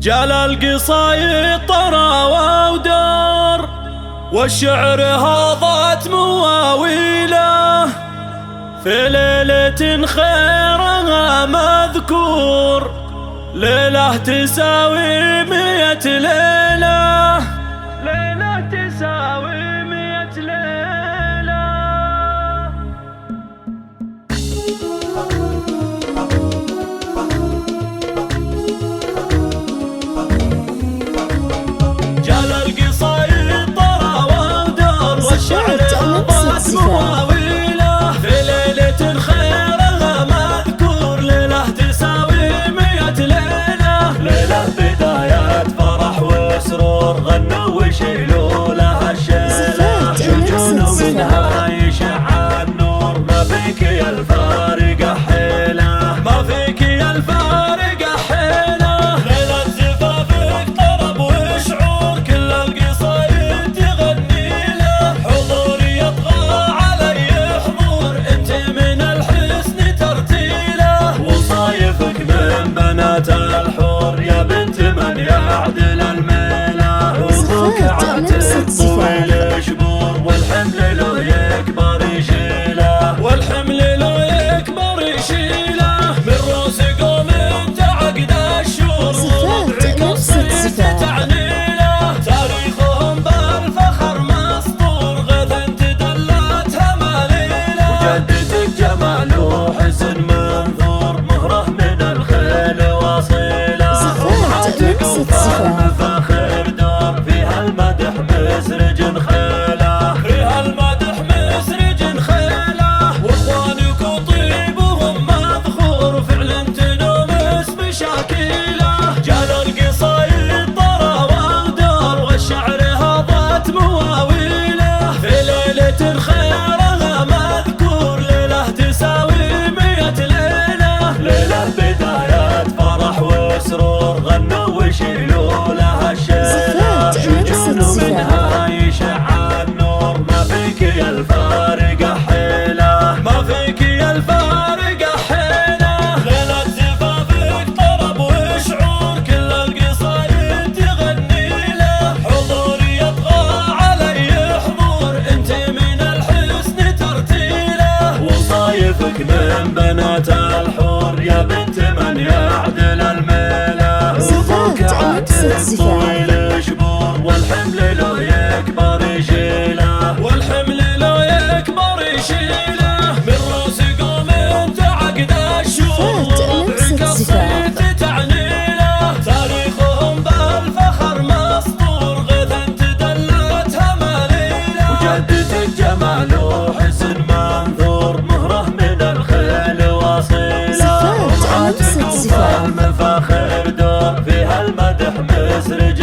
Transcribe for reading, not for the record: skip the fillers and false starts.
جال القصايد طراوة ودار، والشعر هاضت مواويله، في ليلة خيرها مذكور، ليلة تساوي 100 ليلة، ليلة تساوي 100 ليلة. جال القصايد طراوة ودار، والشعر هاضت مواويله، في ليلة خيرها مذكور، ليلة تساوي 100 ليلة، ليلة بداية فرح وسرور، غنوا وشيلوا لها الشيلة، شجون منها يشع النور، ما فيك يا الفارقة حيلة، ما فيك يا الفارقة حيلة، ليلة زفافك طرب وشعور، كل القصايد تغني له، حضور يطغى علي حضور، انت من الحسن ترتيله، وصايفك من بنات الحور، يا بنت من يعدل الميله، وابوك عاتب طويل شبور، والحمل له يكبر يشيله، والحمل له يكبر يشيله، من روس قوم تعقد الشور، ووضعك الصيت تعنيله، تاريخهم بالفخر مسطور، غدا تدلتها مليله، وجدتك جمال وحسن منثور، مهره من الخيل واصيله، ومعتك وفهم فاخر دور، فيها المدح مسرج خيله، فيها المدح مسرج خيله، واخوانك وطيبهم مذخور، فعلا تنومس بشاكيله، جال القصايد طراوة ودار، والشعر هاضت مواويله، في ليلة خيرها مذكور، ليلة تساوي 100 ليلة، ليلة بداية فرح وسرور، غنوا وشيلوا لها الشيلة، شجون منها يشع النور، ما فيك يا الفارقة حيلة، ما فيك يا الفارقة حيلة، ليلة زفافك طرب وشعور، كل القصايد تغني له، حضور يطغى علي حضور، انت من الحسن ترتيله، وصايفك من بنات الحور، يا بنت من يعدل الميله، وابوك عاتب طويل شبور، والحمل له يكبر يشيله، والحمل له يكبر يشيله، من روس قوم تعقد الشور، ووضعك الصيت تعنيله، تاريخهم بالفخر مسطور، غدا تدلتها مليله، وجدتك جمال وحسن منثور، مهره من الخيل واصيله، ومعتك وفهم فاخر دور، فيها المدح مسرج